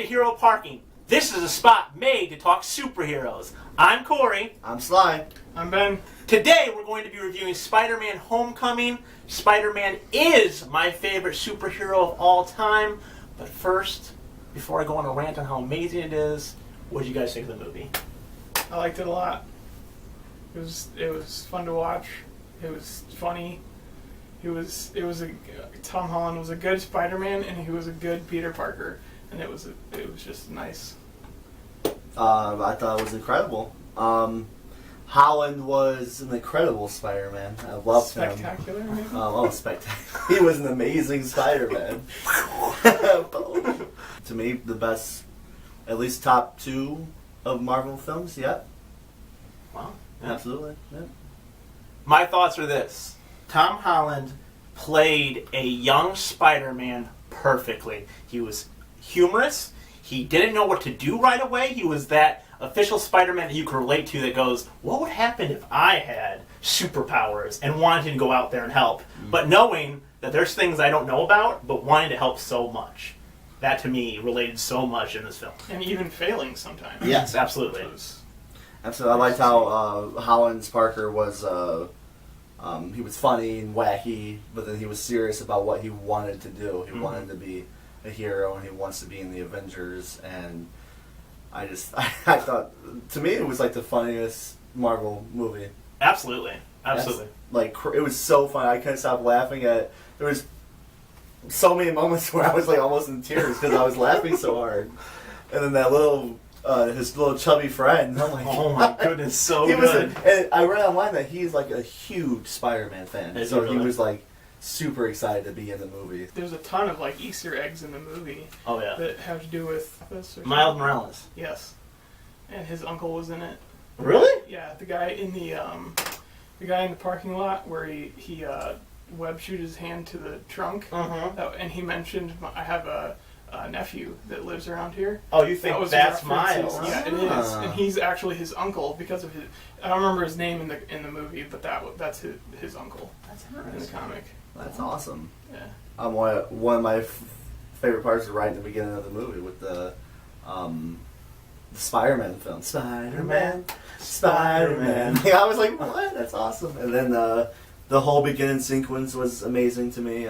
Hero Parking. This is a spot made to talk superheroes. I'm Corey. I'm Sly. I'm Ben. Today we're going to be reviewing Spider-Man Homecoming. Spider-Man is my favorite superhero of all time. But first, before I go on a rant on how amazing it is, what did you guys think of the movie? I liked it a lot. It was fun to watch. It was funny. Tom Holland was a good Spider-Man, and he was a good Peter Parker, and it was just nice. I thought it was incredible. Holland was an incredible Spider-Man. I loved him. Spectacular, maybe? Spectacular. He was an amazing Spider-Man. To me, the best, at least top 2 of Marvel films yet. Wow. Absolutely. Yeah. My thoughts are this. Tom Holland played a young Spider-Man perfectly. He was humorous. He didn't know what to do right away. He was that official Spider-Man that you could relate to that goes, what would happen if I had superpowers, and wanted to go out there and help, but knowing that there's things I don't know about, but wanting to help so much. That, to me, related so much in this film. And even failing sometimes. Yes, absolutely. Absolutely. I liked how Holland's Parker was... he was funny and wacky, but then he was serious about what he wanted to do. He wanted to be a hero, and he wants to be in the Avengers. And I thought, to me, it was like the funniest Marvel movie. Absolutely. It was so funny. I couldn't stop laughing at. There was so many moments where I was like almost in tears because I was laughing so hard. And then that his little chubby friend. I'm like, oh my goodness, so good. And I read online that he's like a huge Spider-Man fan. Is so he really? He was like super excited to be in the movie. There's a ton of like Easter eggs in the movie. Oh yeah. That have to do with this. Miles Morales. Yes. And his uncle was in it. Really? Yeah, the guy in the parking lot where he web shoot his hand to the trunk. And he mentioned, I have a nephew that lives around here. Oh, you think that's Miles? Miles? Yeah, it is, and he's actually his uncle because of his. I don't remember his name in the movie, but that's his uncle. That's in the comic. That's awesome. Yeah. One of my favorite parts is right in the beginning of the movie with the Spider-Man film. Spider-Man. I was like, what? That's awesome. And then the whole beginning sequence was amazing to me.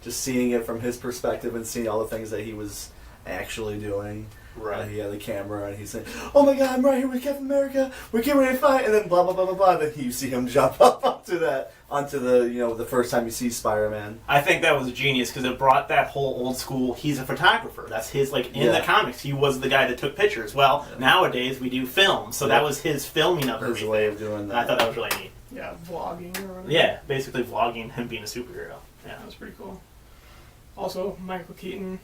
Just seeing it from his perspective and seeing all the things that he was actually doing. Right. He had the camera and he's saying, "Oh my God, I'm right here with Captain America. We're getting ready to fight." And then blah blah blah blah blah. Then you see him jump up onto the first time you see Spider-Man. I think that was genius because it brought that whole old school. He's a photographer. That's his in the comics. He was the guy that took pictures. Well, nowadays we do film, so that was his filming of everything. His way of doing that. I thought that was really neat. Yeah, vlogging or whatever. Yeah, basically vlogging him being a superhero. Yeah, that was pretty cool. Also, Michael Keaton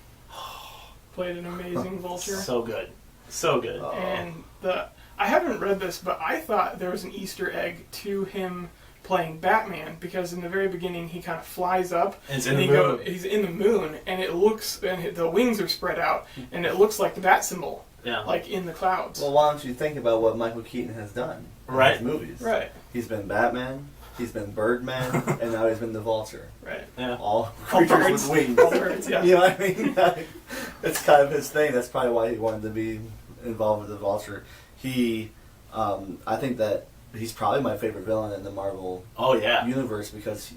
played an amazing Vulture. So good. So good. And I haven't read this, but I thought there was an Easter egg to him playing Batman because in the very beginning he kind of flies up and he's in the moon and the wings are spread out and it looks like the bat symbol. Yeah. Like in the clouds. Well, why don't you think about what Michael Keaton has done in his movies? Right. He's been Batman, he's been Birdman, and now he's been the Vulture. Right. Yeah. All creatures with wings. All birds, yeah. You know what I mean? It's kind of his thing. That's probably why he wanted to be involved with the Vulture. I think that he's probably my favorite villain in the Marvel universe because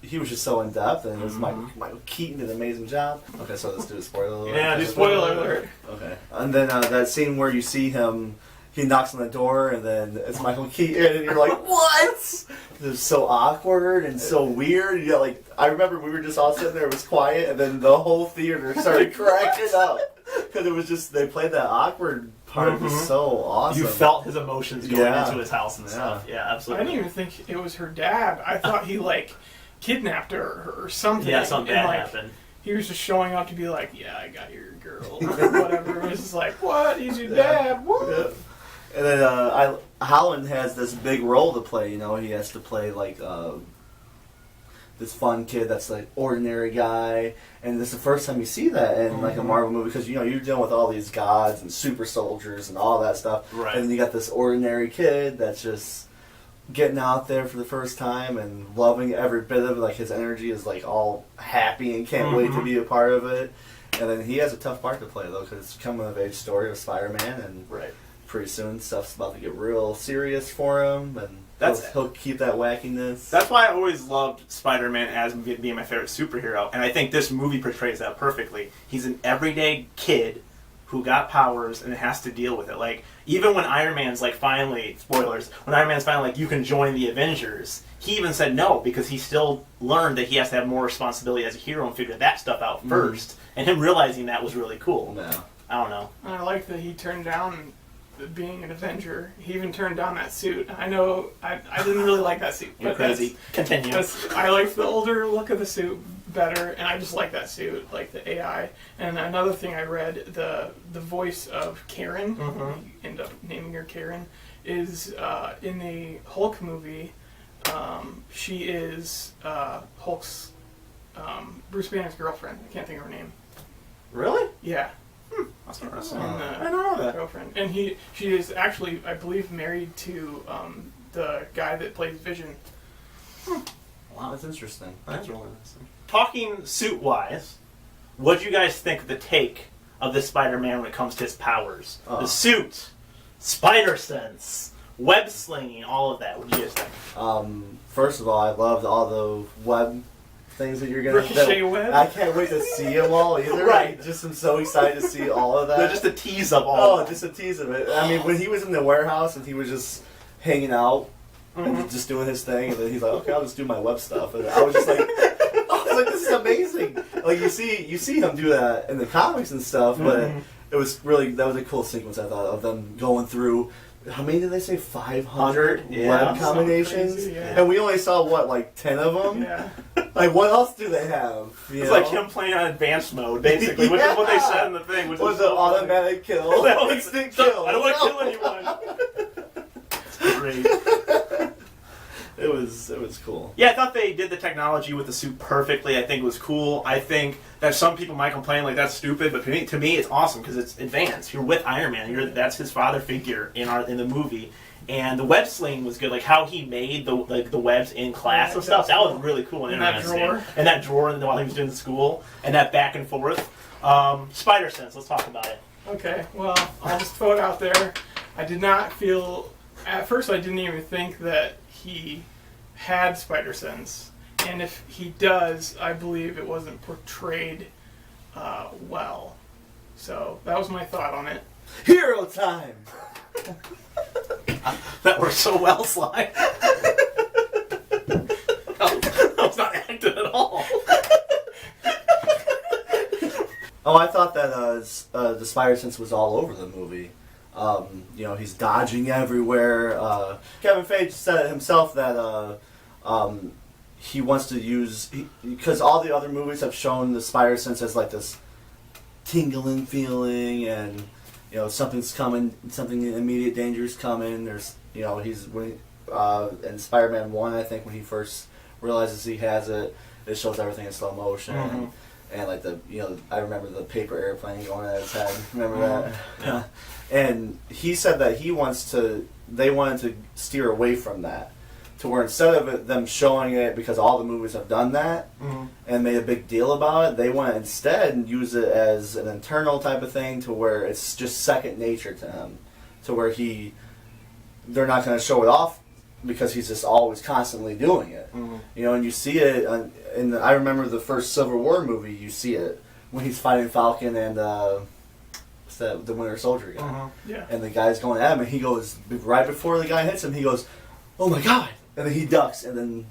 he was just so in depth, and it was Michael Keaton did an amazing job. Okay, so let's do a spoiler alert. Yeah, do spoiler alert. Okay, and then that scene where you see him, he knocks on the door, and then it's Michael Keaton, and you're like, what? It was so awkward and so weird. You know, I remember we were just all sitting there, it was quiet, and then the whole theater started cracking up because it was just they played that awkward part. It was so awesome. You felt his emotions going into his house and stuff. Yeah, absolutely. I didn't even think it was her dad. I thought he kidnapped her or something. Yeah, something bad happened. He was just showing up to be like, yeah, I got your girl, or whatever. It was just like, what? He's your dad? What? Yeah. And then Holland has this big role to play. You know, he has to play this fun kid that's ordinary guy, and this is the first time you see that in a Marvel movie because you're dealing with all these gods and super soldiers and all that stuff. Right. And then you got this ordinary kid that's just getting out there for the first time and loving every bit of it. His energy is all happy and can't wait to be a part of it. And then he has a tough part to play though, because it's a coming of age story of Spider-Man, and pretty soon stuff's about to get real serious for him, and he'll keep that wackiness. That's why I always loved Spider-Man as being my favorite superhero, and I think this movie portrays that perfectly. He's an everyday kid who got powers and has to deal with it. Like, even when Iron Man's like finally, spoilers, when Iron Man's finally like, you can join the Avengers, he even said no, because he still learned that he has to have more responsibility as a hero and figure that stuff out first. And him realizing that was really cool. Yeah. I don't know. I like that he turned down being an Avenger. He even turned down that suit. I know I didn't really like that suit. You're crazy. Continue. I liked the older look of the suit better, and I just like that suit, like the AI. And another thing I read, the voice of Karen, you end up naming her Karen, is in the Hulk movie. She is Hulk's Bruce Banner's girlfriend. I can't think of her name. Really? Yeah. That's interesting. I don't know that. Girlfriend, and she is actually, I believe, married to the guy that plays Vision. Wow, that's interesting. That's really interesting. Talking suit-wise, what do you guys think of the take of this Spider-Man when it comes to his powers? The suit, spider sense, web slinging, all of that. What do you guys think? First of all, I loved all the web things that you're gonna. Ricochet web. I can't wait to see them all either. Right. Just I'm so excited to see all of that. They're just a tease of all. Oh, just a tease of it. I mean, when he was in the warehouse and he was just hanging out and just doing his thing, and then he's like, "Okay, I'll just do my web stuff," and I was just like, "This is amazing!" Like you see him do that in the comics and stuff, but it was that was a cool sequence. I thought of them going through. How many did they say? 500 web combinations, crazy, and we only saw what, 10 of them. Yeah. Like, what else do they have? It's like him playing on advanced mode, basically, which is what they said in the thing. Which was is the so automatic kill, instant kill. I don't want to kill anyone. It's great. It was cool. Yeah, I thought they did the technology with the suit perfectly. I think it was cool. I think that some people might complain like that's stupid, but to me it's awesome because it's advanced. You're with Iron Man. That's his father figure in the movie. And the web sling was good, like how he made the webs in class and stuff. That was really cool and interesting. And that drawer while he was doing school, and that back and forth. Spider sense. Let's talk about it. Okay. Well, I'll just throw it out there. I did not feel. At first, I didn't even think that he had spider sense, and if he does, I believe it wasn't portrayed well. So that was my thought on it. Hero time. That worked so well, Sly. That was not acted at all. Oh, I thought that the spider sense was all over the movie. He's dodging everywhere. Kevin Feige said it himself that he wants to use because all the other movies have shown the spider sense as like this tingling feeling, and something's coming, something immediate danger is coming. There's he's in Spider-Man 1, I think, when he first realizes he has it, it shows everything in slow motion. And like I remember the paper airplane going at his head. Remember that? Yeah. And he said that they wanted to steer away from that, to where instead of them showing it, because all the movies have done that and made a big deal about it, they want to instead use it as an internal type of thing, to where it's just second nature to him, to where they're not going to show it off because he's just always constantly doing it. And you see it I remember the first Civil War movie. You see it when he's fighting Falcon and what's that, the Winter Soldier guy. Yeah. And the guy's going at him, and he goes right before the guy hits him. He goes, "Oh my god!" And then he ducks, and then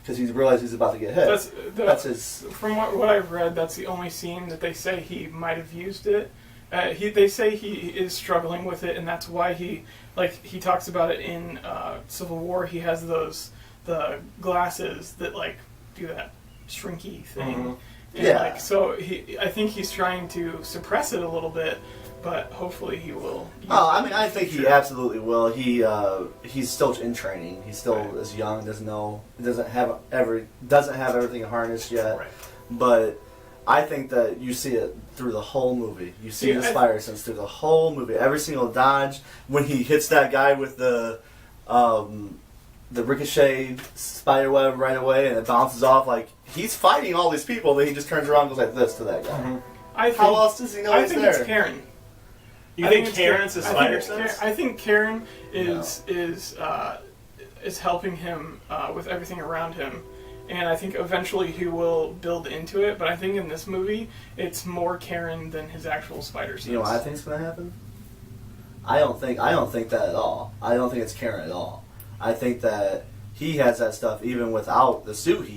because he realizes he's about to get hit. That's his. From what I've read, that's the only scene that they say he might have used it. They say he is struggling with it, and that's why he talks about it in Civil War. He has the glasses that do that shrinky thing. And so I think he's trying to suppress it a little bit, but hopefully he will. I think he absolutely will. He's still in training. He still is young. Doesn't have everything harnessed yet. Right. But I think that you see it through the whole movie. You see the spider sense through the whole movie. Every single dodge, when he hits that guy with the ricochet spider web right away, and it bounces off. Like, he's fighting all these people, then he just turns around and goes like this to that guy. How else does he know I he's think there? it's Karen. You I think it's Karen's a Karen. spider sense? I think Karen is helping him with everything around him, and I think eventually he will build into it. But I think in this movie, it's more Karen than his actual spider sense. You know what I think's gonna happen? I don't think that at all. I don't think it's Karen at all. I think that he has that stuff even without the suit.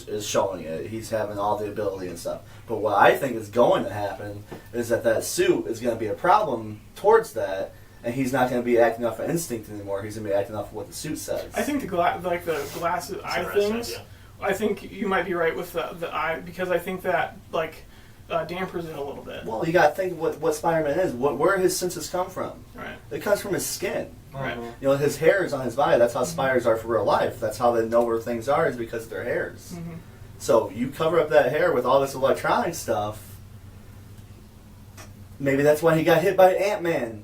Is showing it. He's having all the ability and stuff. But what I think is going to happen is that suit is going to be a problem towards that, and he's not going to be acting off of instinct anymore. He's going to be acting off of what the suit says. I think the glasses eye things. Idea. I think you might be right with the eye, because I think that dampers it a little bit. Well, you got to think what Spider-Man is. Where his senses come from. Right. It comes from his skin. Right. You know, his hair is on his body. That's how spiders are for real life. That's how they know where things are, is because of their hairs. Mm-hmm. So you cover up that hair with all this electronic stuff. Maybe that's why he got hit by Ant-Man.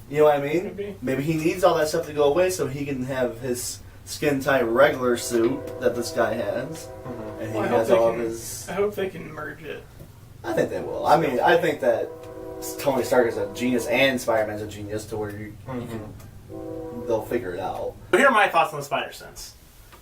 You know what I mean? Could be. Maybe he needs all that stuff to go away so he can have his skin-tight regular suit that this guy has. And he has all of his... I hope they can merge it. I think they will. I mean, I think that Tony Stark is a genius and Spider-Man's a genius to where you can... They'll figure it out. But here are my thoughts on the spider sense.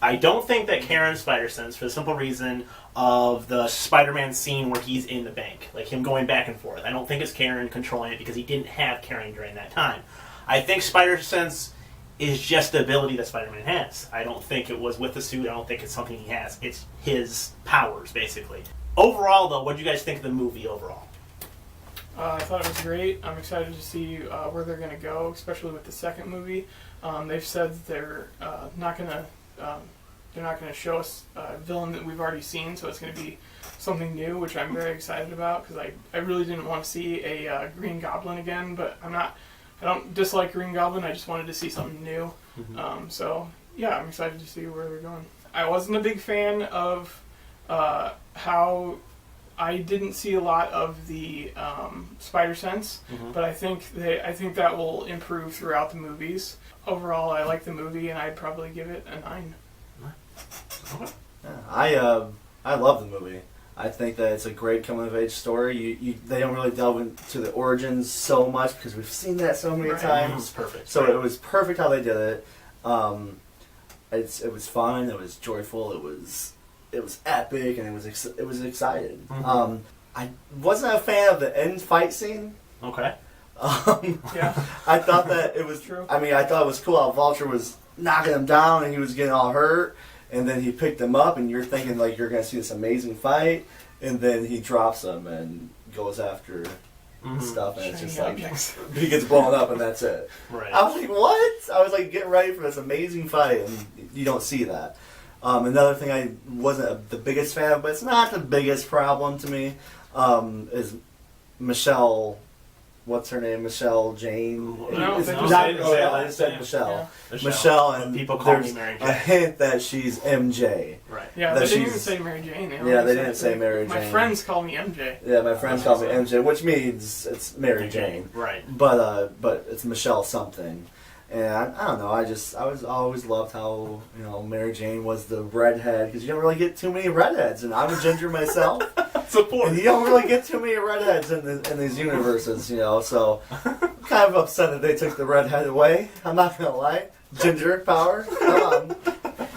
I don't think that Karen's spider sense, for the simple reason of the Spider-Man scene where he's in the bank, like him going back and forth. I don't think it's Karen controlling it because he didn't have Karen during that time. I think spider sense is just the ability that Spider-Man has. I don't think it was with the suit. I don't think it's something he has. It's his powers, basically. Overall, though, what do you guys think of the movie overall? I thought it was great. I'm excited to see where they're going to go, especially with the second movie. They've said that they're not going to show us a villain that we've already seen, so it's going to be something new, which I'm very excited about, because I really didn't want to see a Green Goblin again, but I don't dislike Green Goblin. I just wanted to see something new. So yeah, I'm excited to see where they're going. I wasn't a big fan of how I didn't see a lot of the spider sense, but I think that will improve throughout the movies. Overall, I like the movie, and I'd probably give it a 9. Yeah, I love the movie. I think that it's a great coming of age story. They don't really delve into the origins so much because we've seen that so many times. It was perfect. So it was perfect how they did it. It was fun. It was joyful. It was epic, and it was excited. I wasn't a fan of the end fight scene. Okay. Yeah. I thought that it was True. I mean, I thought it was cool how Vulture was knocking him down and he was getting all hurt, and then he picked him up, and you're thinking like you're gonna see this amazing fight, and then he drops him and goes after stuff, and it's just like he gets blown up, and that's it. Right. I was like, what? I was like getting ready for this amazing fight, and you don't see that. Another thing I wasn't the biggest fan of, but it's not the biggest problem to me, is Michelle. What's her name? Michelle Jane. No, It's they not just- Michelle. I just said Michelle. Yeah. Michelle, and people call me there's Mary a Jane. hint that she's MJ. Right. Yeah, that they didn't even she's- say Mary Jane. Yeah, they didn't say Mary My Jane. friends call me MJ. Yeah, my friends call me MJ, which means it's Mary Jane. Right. But it's Michelle something. And I don't know. I always loved how Mary Jane was the redhead, because you don't really get too many redheads, and I'm a ginger myself. Support. And you don't really get too many redheads in these universes, So I'm kind of upset that they took the redhead away. I'm not gonna lie. Ginger power, come on.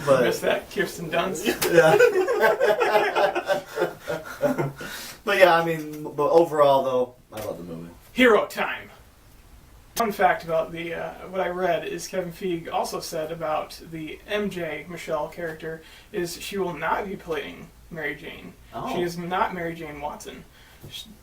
But Missed that, Kirsten Dunst. yeah. But yeah, I mean, but overall though, I love the movie. Hero time. Fun fact about the what I read is Kevin Feige also said about the MJ Michelle character is she will not be playing Mary Jane. Oh. She is not Mary Jane Watson.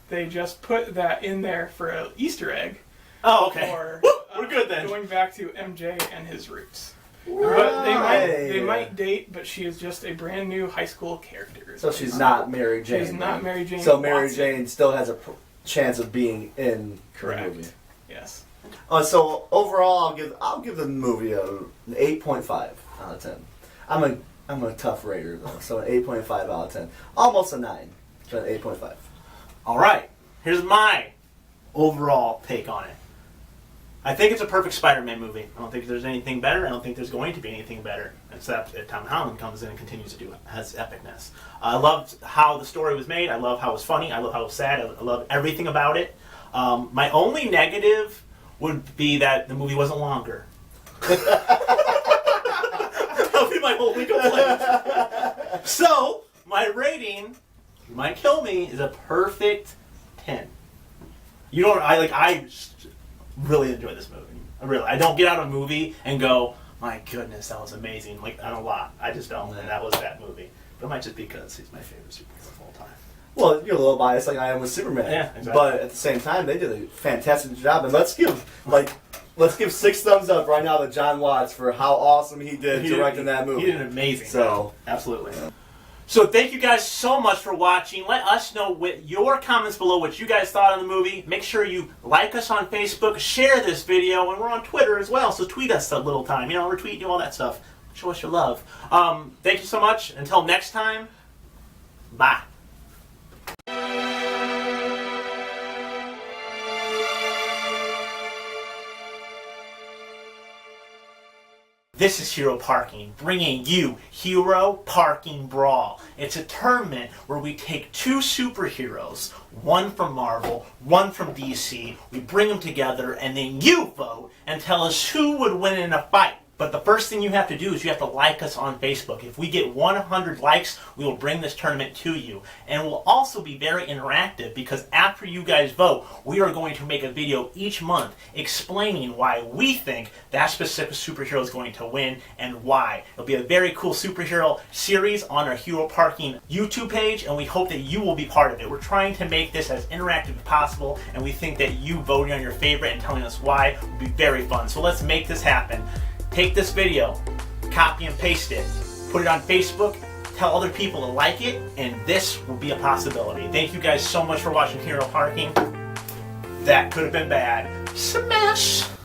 They just put that in there for an Easter egg. Oh, okay. Or We're good then. Going back to MJ and his roots. Right. But they might date, but she is just a brand new high school character. So she's not Mary Jane. She's not Mary Jane. So Mary Watson. Jane still has a chance of being in Correct. the movie. Yes. So overall, I'll give the movie an 8.5 out of 10. I'm a tough rater though, so an 8.5 out of 10, almost a 9, but 8.5. All right. Here's my overall take on it. I think it's a perfect Spider-Man movie. I don't think there's anything better. I don't think there's going to be anything better, except if Tom Holland comes in and continues to do it. Has epicness. I loved how the story was made. I love how it was funny. I love how it was sad. I love everything about it. My only negative would be that the movie wasn't longer. That would be my only complaint. So, my rating, you might kill me, is a perfect 10. You don't, I really enjoy this movie. I don't get out of a movie and go, my goodness, that was amazing. Like, I don't lot. I just don't, and that was that movie. But it might just be because he's my favorite superhero of all time. Well, you're a little biased like I am with Superman. Yeah, exactly. But at the same time, they did a fantastic job. And let's give 6 thumbs up right now to John Watts for how awesome he did directing that movie. He did an amazing job. Absolutely. Yeah. So thank you guys so much for watching. Let us know with your comments below what you guys thought of the movie. Make sure you like us on Facebook, share this video, and we're on Twitter as well. So tweet us a little time. Retweet, do all that stuff. Show us your love. Thank you so much. Until next time, bye. This is Hero Parking, bringing you Hero Parking Brawl. It's a tournament where we take 2 superheroes, one from Marvel, one from DC, we bring them together, and then you vote and tell us who would win in a fight. But the first thing you have to do is you have to like us on Facebook. If we get 100 likes, we will bring this tournament to you. And we'll also be very interactive because after you guys vote, we are going to make a video each month explaining why we think that specific superhero is going to win and why. It'll be a very cool superhero series on our Hero Parking YouTube page, and we hope that you will be part of it. We're trying to make this as interactive as possible, and we think that you voting on your favorite and telling us why would be very fun. So let's make this happen. Take this video, copy and paste it, put it on Facebook, tell other people to like it, and this will be a possibility. Thank you guys so much for watching Hero Parking. That could have been bad. Smash!